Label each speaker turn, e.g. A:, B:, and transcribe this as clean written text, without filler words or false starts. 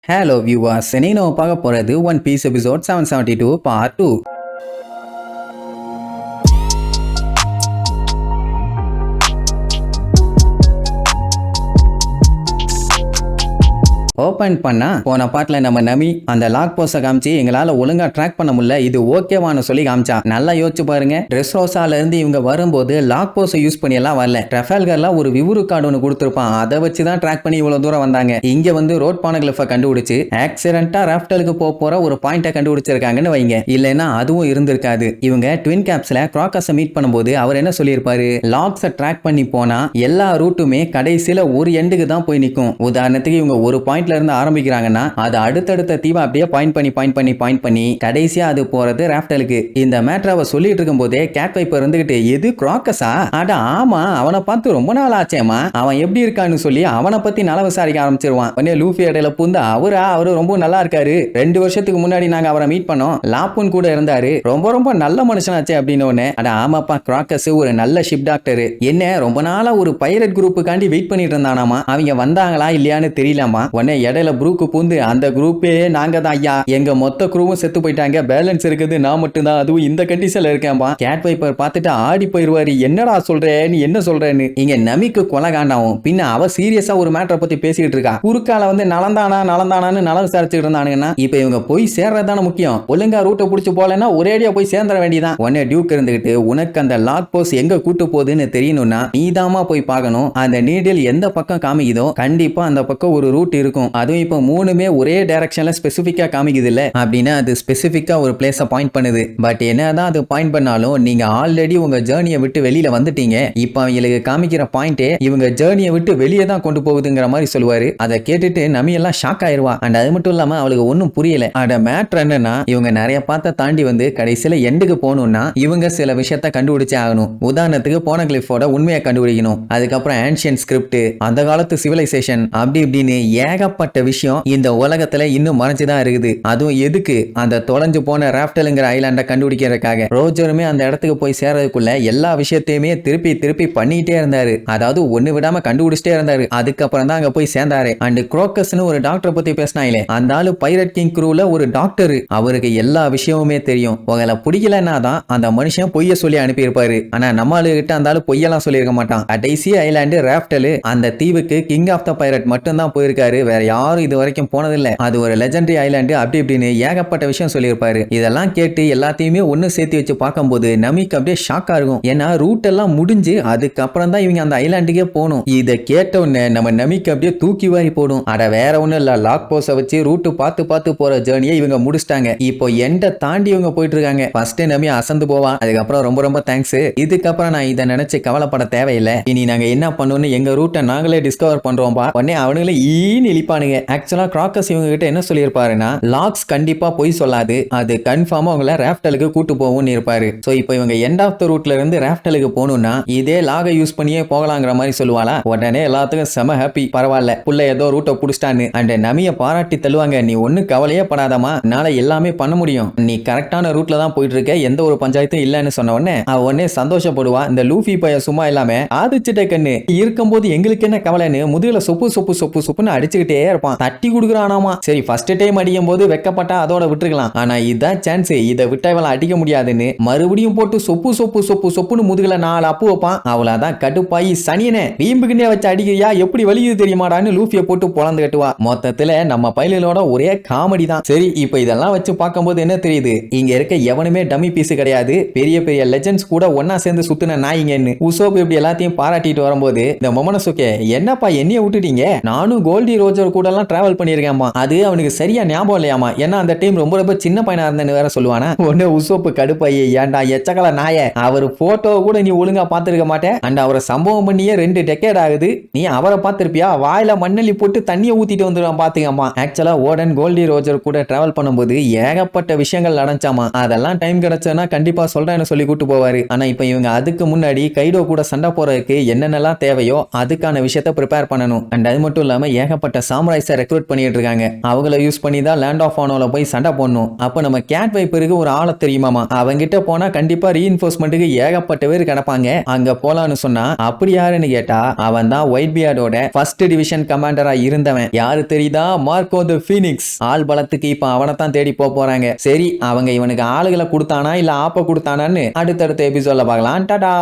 A: Hello viewers, இன்னைக்கு நம்ம பார்க்க போறது one piece episode 772 part 2. Open பண்ணா போன பாட்டுல நம்ம நமி அந்த லாக் போஸ்ட காமிச்சு எங்களால ஒழுங்கா ட்ராக் பண்ண முடியல, இது ஓகேவானு சொல்லி காமிச்சா. நல்லா யோசிச்சு பாருங்க, ட்ரெஸ் ரோசால இருந்து இவங்க வரும்போது லாக் போஸ்ட யூஸ் பண்ணி எல்லாம் வரல. ட்ரஃபால்கர்ல ஒரு விவுரு கார்டு ஒன்று கொடுத்துருப்பான், அதை வச்சு தான் ட்ராக் பண்ணி இவ்வளவு தூரம் வந்தாங்க. இங்க வந்து ரோட் பானகிளிஃபை கண்டுபிடிச்சு ஆக்சிடென்ட்டா ராஃப்டலுக்கு போற ஒரு பாயிண்ட்டை கண்டுபிடிச்சிருக்காங்கன்னு வைங்க. இல்லைன்னா அதுவும் இருந்திருக்காது. இவங்க ட்வின் கேப்ஸ்ல கிராக்கஸை மீட் பண்ணும்போது அவர் என்ன சொல்லியிருப்பாரு, லாக்ஸை ட்ராக் பண்ணி போனா எல்லா ரூட்டுமே கடைசியில ஒரு எண்டுக்கு தான் போய் நிற்கும். உதாரணத்துக்கு இவங்க ஒரு பாயிண்ட்ல இருந்து ஆரம்பிக்கிறாங்கன்னா அது அடுத்தடுத்த தீவை அப்படியே பாயிண்ட் பண்ணி கடைசியா அது போறது ராஃப்டலுக்கு. இந்த மேட்டரை சொல்லிட்டு இருக்கும் போதே கேட் வைப்பர் இருந்துகிட்டு, எது கிராக்கஸா? அட ஆமா, அவனை பார்த்து ரொம்ப நாள் ஆச்சேமா, அவன் எப்படி இருக்கான்னு சொல்லி அவனை பத்தி நல விசாரிக்க ஆரம்பிச்சிருவான். உடனே லூஃபி இடையில புந்து, அவரு ரொம்ப நல்லா இருக்காரு, 2 வருஷத்துக்கு முன்னாடி நாங்க அவரை மீட் பண்ணோம், லாப்புன் கூட இருந்தாரு, ரொம்ப நல்ல மனுஷனாச்சே அப்படின்னு. ஒண்ணு, அட ஆமாப்பா, கிராக்கஸ் ஒரு நல்ல ஷிப் டாக்டர், என்ன ரொம்ப நாளா ஒரு பைரட் குரூப்புக்காண்டி வெயிட் பண்ணிட்டு இருந்தானாமா, அவங்க வந்தாங்களா இல்லையான்னு தெரியலாமா. உடனே இடையில ப்ரூக்கு பூந்து, அந்த குரூப்பே நாங்க தான் ஐயா, எங்க மொத்த குரூவும் செத்து போயிட்டாங்க, பேலன்ஸ் இருக்குது நான் மட்டும் தான், அதுவும் இந்த கண்டிஷன்ல இருக்கேன்பா. கேட் வைப்பர் பார்த்துட்டு ஆடி போயிருவாரு, என்னடா சொல்ற நீ, என்ன சொல்றேன்னு. இங்க நமிக்கு கொலை காண்டாவும். பின்ன அவ சீரியஸா ஒரு மேட்டரை பத்தி பேசிட்டு இருக்கா. குறுக்கால வந்து நலந்தானான்னு நலம் விசாரிச்சுட்டு இருந்தானுங்கன்னா இப்ப இவங்க போய் சேர்றதான முக்கியம். ஒழுங்கா ரூட்டை புடிச்சு போலன்னா ஒரேடியா போய் சேர்ந்துட வேண்டியதான். உடனே டியூக் இருந்துகிட்டு, உனக்கு அந்த லாக் போஸ்ட் எங்க கூட்டு போகுதுன்னு தெரியணும்னா நீதாமா போய் பார்க்கணும், அந்த நீடில் எந்த பக்கம் காமிக்குதோ கண்டிப்பா அந்த பக்கம் ஒரு ரூட் இருக்கும், அதுவும் இப்போ 3மே ஒரே டைரக்ஷன்ல ஸ்பெசிஃபிக்கா காமிக்குது இல்ல அப்படின்னா அது ஸ்பெசிஃபிக்கா ஒரு பிளேஸை பாயிண்ட் பண்ணுது. பட் என்னதான் அது பாயிண்ட் பண்ணாலும் நீங்க ஆல்ரெடி உங்க ஜேர்னியை விட்டு வெளியில வந்துட்டீங்க, இப்போ அவங்களுக்கு காமிக்கிற பாயிண்டே இவங்க ஜேர்னியை விட்டு வெளியே தான் கொண்டு போகுதுங்கிற மாதிரி சொல்லுவாரு. அதை கேட்டுட்டு நமி எல்லாம் ஷாக் ஆயிருவா. அண்ட் அது மட்டும் இல்லாம அவளுக்கு ஒன்றும் புரியல. அட மேட்ரு என்னன்னா, இவங்க நிறைய பார்த்த தாண்டி வந்து கடைசியில எண்டுக்கு போகணும்னா இவங்க சில விஷயத்த கண்டுபிடிச்சே ஆகணும். உதாரணத்துக்கு போனகிளிஃபோட உண்மையை கண்டுபிடிக்கணும், அதுக்கப்புறம் ஆன்ஷியன் ஸ்கிரிப்ட், அந்த காலத்து சிவிலைசேஷன், அப்படி இப்படின்னு ஏகப்பட்ட விஷயம் இந்த உலகத்துல இன்னும் மறைஞ்சுதான் இருக்குது. அதுவும் எதுக்கு, அந்த தொலைஞ்சு போன ராஃப்டலுங்கிற ஐலாண்டை கண்டுபிடிக்கிறதுக்காக. ரோஜருமே அந்த இடத்துக்கு போய் சேர்றதுக்குள்ள எல்லா விஷயத்தையுமே திருப்பி பண்ணிட்டே இருந்தாரு, அதாவது ஒண்ணு விடாம கண்டுபிடிச்சிட்டே இருந்தாரு. அதுக்கப்புறம் தான் அங்க போய் சேர்ந்தாரு. அண்ட் குரோக்கஸ்னு ஒரு டாக்டரை பத்தி பேசினாங்களே, அந்த ஆளு பைரட் கிங் க்ரூல ஒரு டாக்டர், அவருக்கு எல்லா விஷயமுமே தெரியும். உங்களை பிடிக்கலன்னா தான் அந்த மனுஷன் பொய்ய சொல்லி அனுப்பியிருப்பாரு. ஆனா நம்ம ஆளு கிட்ட அந்த ஆளு பொய்யெல்லாம் சொல்லியிருக்க மாட்டான். கடைசி ஐலாண்டு ராஃப்டலு, அந்த தீவுக்கு கிங் ஆஃப் த பைரட் மட்டும் தான் போயிருக்காரு, வேற யாரும் இது வரைக்கும் போனதில்லை, அது ஒரு லெஜெண்டரி ஐலாண்டு, அப்படி இப்படின்னு ஏகப்பட்ட விஷயம் சொல்லியிருப்பாரு. இதெல்லாம் கேட்டு எல்லாத்தையுமே ஒன்னு சேர்த்து வச்சு பார்க்கும்போது நமிக்கு அப்படியே ஷாக்கா இருக்கும். ஏன்னா ரூட் எல்லாம் முடிஞ்சு அதுக்கப்புறம் தான் இவங்க அந்த ஐலாண்டுக்கே போகணும். இதை கேட்ட உடனே நம்ம நமிக்கு அப்படியே தூக்கி வாரி போடும். அட வேற ஒண்ணும் இல்ல, லாக் போஸை வச்சு ரூட்டு பார்த்து போற ஜேர்னியை இவங்க முடிச்சிட்டாங்க. இப்போ எண்டை தாண்டி இவங்க போயிட்டு இருக்காங்க. ஃபர்ஸ்ட் நமி அசந்து போவா, அதுக்கப்புறம் ரொம்ப தேங்க்ஸ், இதுக்கப்புறம் நான் இதை நினைச்சு கவலைப்பட தேவையில்லை, இனி நாங்க என்ன பண்ணணும்னு எங்க ரூட்டை நாங்களே டிஸ்கவர் பண்றோம்பா. உடனே அவனுங்களே ஈன்னு இழிப்பானுங்க. ஆக்சுவலா கிராக்கஸ் இவங்க கிட்ட என்ன சொல்லியிருப்பாருன்னா, லாக்ஸ் கண்டிப்பா போய் சொல்லாது, அது கன்ஃபார்மா உங்களை ராஃப்டலுக்கு கூட்டு போகும்னு இருப்பாரு. சோ இப்போ இவங்க எண்ட் ஆஃப் த ரூட்ல இருந்து ராஃப்டலுக்கு போகணும்னா இதே லாகை யூஸ் பண்ணியே போகலாங்கிற மாதிரி சொல்லுவாளா. உடனே எல்லாத்துக்கும் செம ஹாப்பி, பரவாயில்ல புள்ள ஏதோ ரூட்டை புடிச்சிட்டான்னு. அண்ட் நமிய பாராட்டி தள்ளுவாங்க, நீ ஒன்னும் கவலையே படாதமா, என்னால எல்லாமே பண்ண முடியும், நீ கரெக்டான ரூட்ல தான் போயிட்டு இருக்க, எந்த ஒரு பஞ்சாயத்தும் இல்லன்னு சொன்ன உடனே அவ உடனே சந்தோஷப்படுவா. இந்த லூஃபி பைய சும்மா இல்லாம ஆதிச்சிட்ட கண்ணு இருக்கும்போது எங்களுக்கு என்ன கவலைன்னு முதுகுல சொப்புன்னு அடிச்சுக்கிட்டே இருப்பான். தட்டி கொடுக்குறானாமா. சரி ஃபர்ஸ்ட் டைம் அடிக்கும் போது வெக்கப்பட்டா அதோட விட்டுருக்கலாம், ஆனா இதான் சான்ஸ், இதை விட்டா இவளை அடிக்க முடியாதுன்னு மறுபடியும் போட்டு சொப்புன்னு முதுகுல 4 அப்பு வைப்பான். அவ்வளவுதான் கடுப்பாயி, சனியனே வீம்புக்குன்னே வச்சு அடிக்கிறியா, எப்படி வலிக்குது தெரியுமாடான்னு லூஃபியை போட்டு பொழந்து கட்டுவா. மொத்தத்துல நம்ம பைலோட ஒரே காமெடி தான். சரி இப்போ இதெல்லாம் வச்சு பார்க்கும்போது என்ன தெரியுது, இங்க இருக்க எவனுமே டம்மி பீஸ் கிடையாது, பெரிய லெஜெண்ட்ஸ் கூட ஒன்னா சேர்ந்து சுத்தின நாயிங்கன்னு. உசோப் இப்படி எல்லாத்தையும் பாராட்டிட்டு வரும்போது இந்த மொமனசுகே, என்னப்பா என்னைய விட்டுட்டீங்க, நானும் கோல்டி ரோஜர் கூட எல்லாம் டிராவல் பண்ணியிருக்கேன்மா, அது அவனுக்கு சரியா ஞாபகம் இல்லையாமா, ஏன்னா அந்த டைம் ரொம்ப சின்ன பையனா இருந்தேன்னு வேற சொல்லுவானா. உடனே உசோப்பு கடுப்பாயி, ஏன்டா எச்சக்கல நாய, அவர் போட்டோ கூட நீ ஒழுங்கா பார்த்திருக்க மாட்டேன், அண்ட் அவரை சம்பவம் பண்ணியே 2 டெக்கேட் ஆகுது, நீ அவரை பார்த்திருப்பியா, வாயில மண்ணள்ளி போட்டு தண்ணியை ஊத்திட்டு வந்துடுவான் பாத்துக்கம்மா. ஆக்சுவலா ஓடன் கோல்டி ரோஜர் கூட டிராவல் பண்ணும்போது ஏகப்பட்ட விஷயங்கள் நடந்துச்சாமா, அதெல்லாம் டைம் கிடைச்சனா கண்டிப்பா சொல்றேன்னு சொல்லி கூட்டு போவாரு. ஆனா இப்ப இவங்க அதுக்கு முன்னாடி கைடோ கூட சண்டை போறதுக்கு என்னென்னலாம் தேவையோ அதுக்கான விஷயத்த ப்ரிப்பேர் பண்ணணும். அண்ட் அது மட்டும் இல்லாம ஏகப்பட்ட சாம்ராய்ஸை ரெக்ரூட் பண்ணிட்டு இருக்காங்க. அவங்கள யூஸ் பண்ணி தான் லேண்ட் ஆஃப் ஆனோல போய் சண்டை போடணும். அப்ப நம்ம கேட் வைப்பருக்கு ஒரு ஆளை தெரியுமாமா, அவங்கிட்ட போனா கண்டிப்பா ரீஇன்ஃபோர்ஸ்மெண்ட்டுக்கு ஏகப்பட்ட பேர் கிடப்பாங்க, அங்க போலான்னு சொன்னா அப்படி யாருன்னு கேட்டா அவன் தான் ஒயிட் பியர்டோட ஃபர்ஸ்ட் டிவிஷன் கமாண்டரா இருந்தவன். யாரு தெரியுதா? மார்க்கோ தி ஃபீனிக்ஸ். ஆள் பலத்துக்கு இப்ப அவனை தான் தேடி போறாங்க. சரி, அவங்க இவனுக்கு ஆளுகளை கொடுத்தானா இல்ல ஆப்ப கொடுத்தானான்னு அடுத்தடுத்த எபிசோட்ல பார்க்கலாம். டாடா.